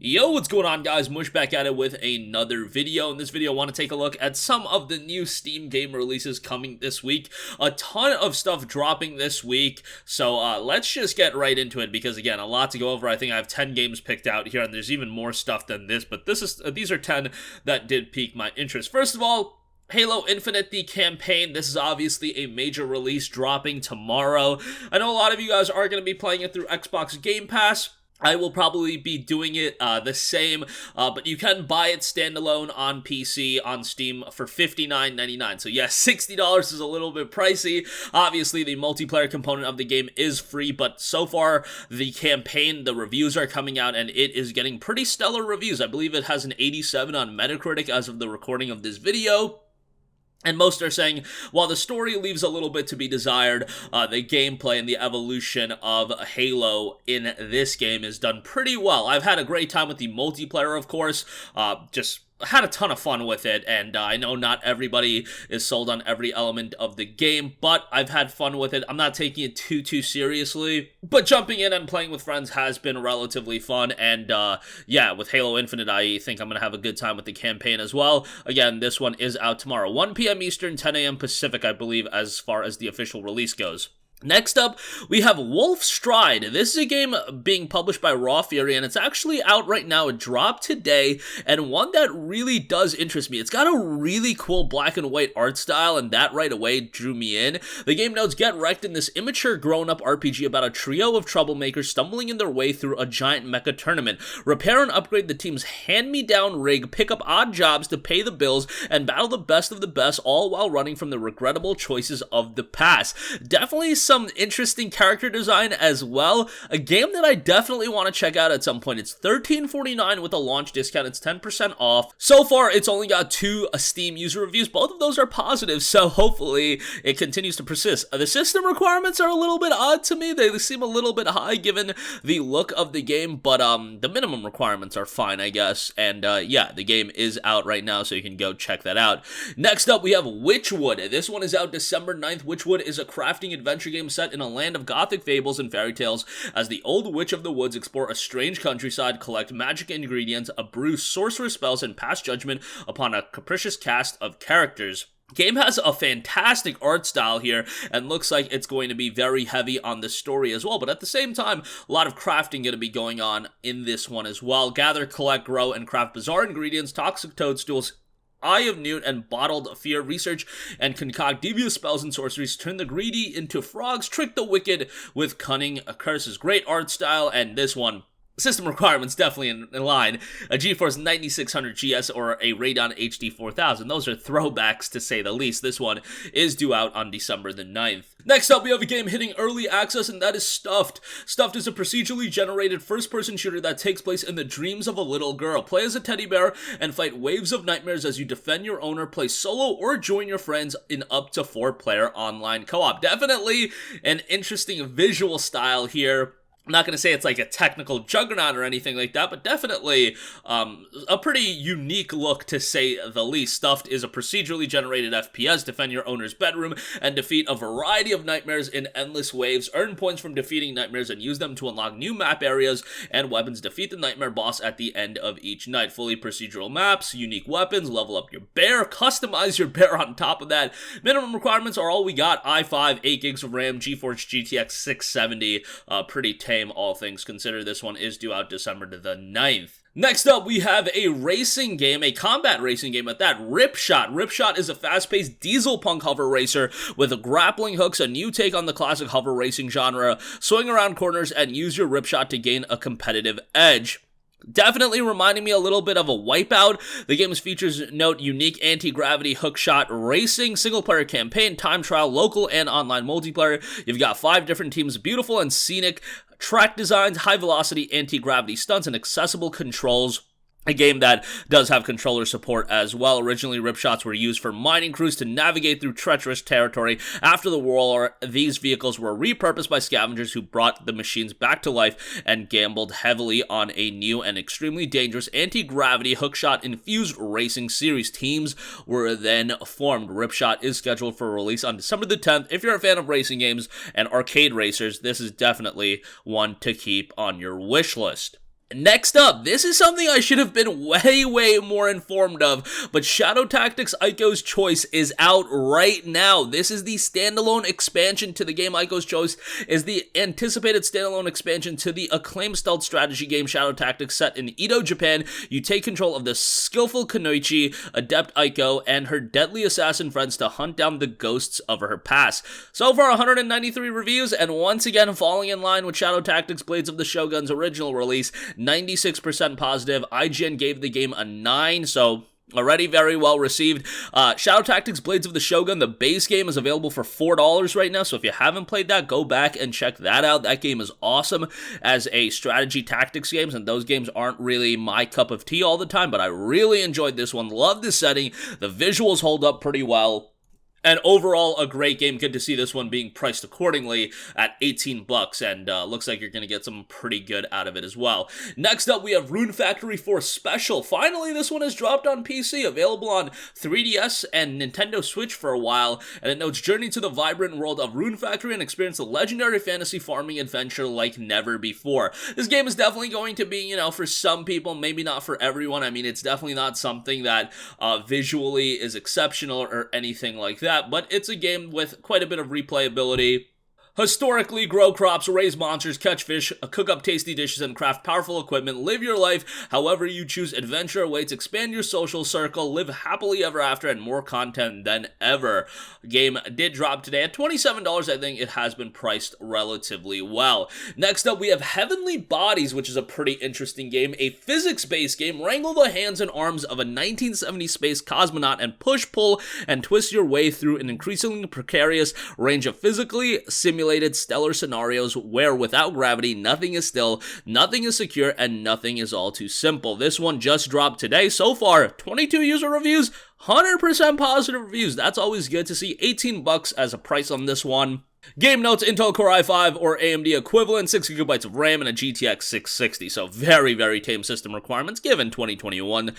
Yo, what's going on, guys? Mush back at it with another video. In this video, I want to take a look at some of the new Steam game releases coming this week. A ton of stuff dropping this week, so let's just get right into it because, again, a lot to go over. I think I have 10 games picked out here, and there's even more stuff than this, but these are 10 that did pique my interest. First of all, Halo Infinite, the campaign. This is obviously a major release dropping tomorrow. I know a lot of you guys are going to be playing it through Xbox Game Pass. I will probably be doing it the same, but you can buy it standalone on PC on Steam for $59.99. So yes, $60 is a little bit pricey. Obviously, the multiplayer component of the game is free, but so far, the campaign, the reviews are coming out, and it is getting pretty stellar reviews. I believe it has an 87 on Metacritic as of the recording of this video. And most are saying, while the story leaves a little bit to be desired, the gameplay and the evolution of Halo in this game is done pretty well. I've had a great time with the multiplayer, of course, just had a ton of fun with it, and I know not everybody is sold on every element of the game, but I've had fun with it. I'm not taking it too seriously, but jumping in and playing with friends has been relatively fun, and yeah, with Halo Infinite, I think I'm going to have a good time with the campaign as well. Again, this one is out tomorrow, 1 p.m. Eastern, 10 a.m. Pacific, I believe, as far as the official release goes. Next up, we have Wolfstride. This is a game being published by Raw Fury, and it's actually out right now. It dropped today, and one that really does interest me. It's got a really cool black and white art style, and that right away drew me in. The game notes get wrecked in this immature grown-up RPG about a trio of troublemakers stumbling in their way through a giant mecha tournament. Repair and upgrade the team's hand-me-down rig, pick up odd jobs to pay the bills, and battle the best of the best, all while running from the regrettable choices of the past. Definitely some interesting character design as well. A game that I definitely want to check out at some point. It's $13.49 with a launch discount. It's 10% off. So far, it's only got 2 Steam user reviews. Both of those are positive, so hopefully it continues to persist. The system requirements are a little bit odd to me. They seem a little bit high given the look of the game, but the minimum requirements are fine, I guess. And yeah, the game is out right now, so you can go check that out. Next up, we have Wytchwood. This one is out December 9th. Wytchwood is a crafting adventure game set in a land of gothic fables and fairy tales as the old witch of the woods explore a strange countryside, collect magic ingredients, brew sorcerer spells, and pass judgment upon a capricious cast of characters. Game has a fantastic art style here and looks like it's going to be very heavy on the story as well, but at the same time, a lot of crafting going to be going on in this one as well. Gather, collect, grow, and craft bizarre ingredients, toxic toadstools, Eye of Newt, and bottled fear. Research and concoct devious spells and sorceries, turn the greedy into frogs, trick the wicked with cunning curses. Great art style, and this one, system requirements definitely in line. A GeForce 9600 GS or a Radeon HD 4000. Those are throwbacks to say the least. This one is due out on December the 9th. Next up, we have a game hitting early access, and that is Stuffed. Stuffed is a procedurally generated first-person shooter that takes place in the dreams of a little girl. Play as a teddy bear and fight waves of nightmares as you defend your owner, play solo, or join your friends in up to 4-player online co-op. Definitely an interesting visual style here. I'm not going to say it's like a technical juggernaut or anything like that, but definitely a pretty unique look to say the least. Stuffed is a procedurally generated FPS, defend your owner's bedroom, and defeat a variety of nightmares in endless waves. Earn points from defeating nightmares and use them to unlock new map areas and weapons. Defeat the nightmare boss at the end of each night. Fully procedural maps, unique weapons, level up your bear, customize your bear on top of that. Minimum requirements are all we got. i5, 8 gigs of RAM, GeForce GTX 670, pretty tame. All things considered. This one is due out December the 9th. Next up, we have a racing game, a combat racing game at that, Ripshot. Ripshot is a fast-paced diesel punk hover racer with grappling hooks, a new take on the classic hover racing genre. Swing around corners and use your Ripshot to gain a competitive edge. Definitely reminding me a little bit of a Wipeout. The game's features note unique anti-gravity hookshot racing, single-player campaign, time trial, local and online multiplayer. You've got 5 different teams, beautiful and scenic track designs, high-velocity anti-gravity stunts, and accessible controls. A game that does have controller support as well. Originally, Ripshots were used for mining crews to navigate through treacherous territory. After the war, these vehicles were repurposed by scavengers who brought the machines back to life and gambled heavily on a new and extremely dangerous anti-gravity hookshot-infused racing series. Teams were then formed. Ripshot is scheduled for release on December the 10th. If you're a fan of racing games and arcade racers, this is definitely one to keep on your wish list. Next up, this is something I should have been way more informed of, but Shadow Tactics Aiko's Choice is out right now. This is the standalone expansion to the game. Aiko's Choice is the anticipated standalone expansion to the acclaimed stealth strategy game Shadow Tactics set in Edo, Japan. You take control of the skillful Kunoichi, adept Aiko, and her deadly assassin friends to hunt down the ghosts of her past. So far, 193 reviews, and once again, falling in line with Shadow Tactics Blades of the Shogun's original release, 96% positive. IGN gave the game a 9, so already very well received. Shadow Tactics Blades of the Shogun, the base game, is available for $4 right now, so if you haven't played that, go back and check that out. That game is awesome as a strategy tactics games, and those games aren't really my cup of tea all the time, but I really enjoyed this one. Love the setting. The visuals hold up pretty well. And overall, a great game. Good to see this one being priced accordingly at 18 bucks, and looks like you're going to get something pretty good out of it as well. Next up, we have Rune Factory 4 Special. Finally, this one has dropped on PC, available on 3DS and Nintendo Switch for a while, and it notes journey to the vibrant world of Rune Factory and experience a legendary fantasy farming adventure like never before. This game is definitely going to be, for some people, maybe not for everyone. I mean, it's definitely not something that visually is exceptional or anything like that, but it's a game with quite a bit of replayability. Historically, grow crops, raise monsters, catch fish, cook up tasty dishes, and craft powerful equipment. Live your life however you choose. Adventure awaits. Expand your social circle. Live happily ever after, and more content than ever. Game did drop today at $27. I think it has been priced relatively well. Next up, we have Heavenly Bodies, which is a pretty interesting game. A physics-based game. Wrangle the hands and arms of a 1970s space cosmonaut and push, pull, and twist your way through an increasingly precarious range of physically simulated stellar scenarios where without gravity, nothing is still, nothing is secure, and nothing is all too simple. This one just dropped today. So far, 22 user reviews, 100% positive reviews. That's always good to see. 18 bucks as a price on this one. Game notes, Intel Core i5 or AMD equivalent, 6GB of RAM and a GTX 660. So very tame system requirements given 2021,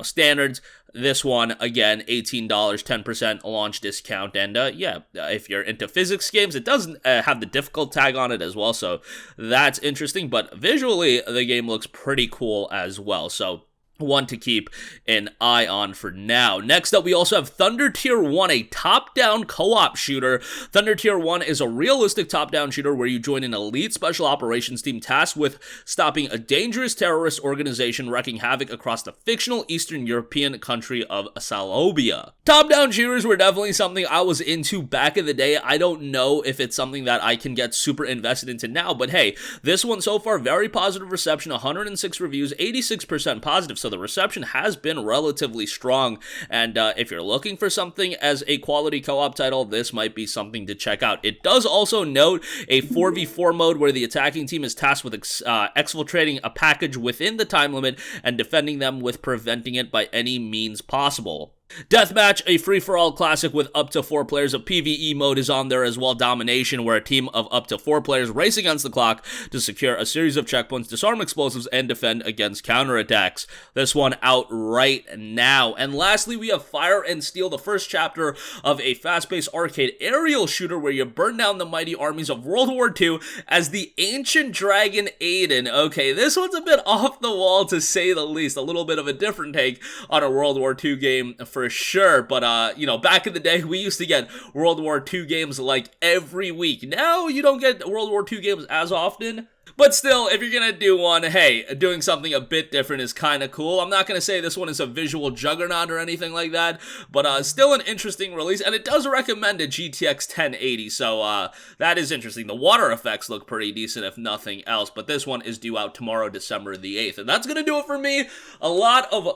standards. This one, again, $18, 10% launch discount, and if you're into physics games, it doesn't have the difficult tag on it as well, so that's interesting, but visually, the game looks pretty cool as well, so one to keep an eye on for now. Next up, we also have Thunder Tier 1, a top-down co-op shooter. Thunder Tier 1 is a realistic top-down shooter where you join an elite special operations team tasked with stopping a dangerous terrorist organization wreaking havoc across the fictional Eastern European country of Salobia. Top-down shooters were definitely something I was into back in the day. I don't know if it's something that I can get super invested into now, but hey, this one so far, very positive reception, 106 reviews, 86% positive, so the reception has been relatively strong, and if you're looking for something as a quality co-op title, this might be something to check out. It does also note a 4v4 mode where the attacking team is tasked with exfiltrating a package within the time limit and defending them with preventing it by any means possible. Deathmatch, a free-for-all classic with up to 4 players. A PvE mode is on there as well. Domination, where a team of up to 4 players race against the clock to secure a series of checkpoints, disarm explosives, and defend against counterattacks. This one out right now. And lastly, we have Fire and Steel, the first chapter of a fast-paced arcade aerial shooter where you burn down the mighty armies of World War II as the ancient dragon Aiden. Okay, this one's a bit off the wall to say the least. A little bit of a different take on a World War II game for sure, but back in the day, we used to get World War II games like every week. Now, you don't get World War II games as often, but still, if you're gonna do one, hey, doing something a bit different is kind of cool. I'm not gonna say this one is a visual juggernaut or anything like that, but still an interesting release, and it does recommend a GTX 1080, so that is interesting. The water effects look pretty decent, if nothing else, but this one is due out tomorrow, December the 8th, and that's gonna do it for me. A lot of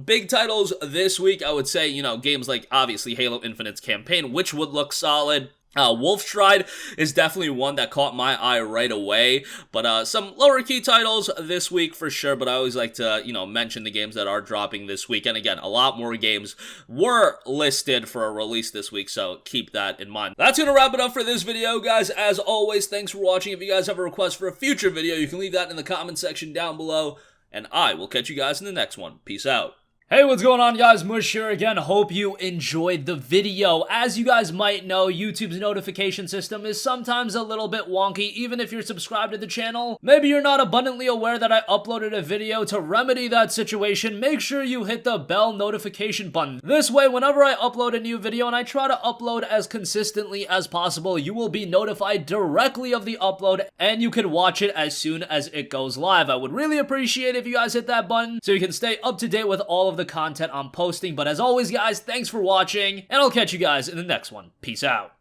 big titles this week, I would say, games like, obviously, Halo Infinite's campaign, which would look solid. Wolfstride is definitely one that caught my eye right away, but some lower key titles this week for sure, but I always like to, mention the games that are dropping this week, and again, a lot more games were listed for a release this week, so keep that in mind. That's gonna wrap it up for this video, guys. As always, thanks for watching. If you guys have a request for a future video, you can leave that in the comment section down below, and I will catch you guys in the next one. Peace out. Hey, what's going on, guys? Mush here again. Hope you enjoyed the video. As you guys might know, YouTube's notification system is sometimes a little bit wonky, even if you're subscribed to the channel. Maybe you're not abundantly aware that I uploaded a video. To remedy that situation, make sure you hit the bell notification button. This way, whenever I upload a new video, and I try to upload as consistently as possible, you will be notified directly of the upload, and you can watch it as soon as it goes live. I would really appreciate if you guys hit that button so you can stay up to date with all of the content I'm posting. But as always, guys, thanks for watching, and I'll catch you guys in the next one. Peace out.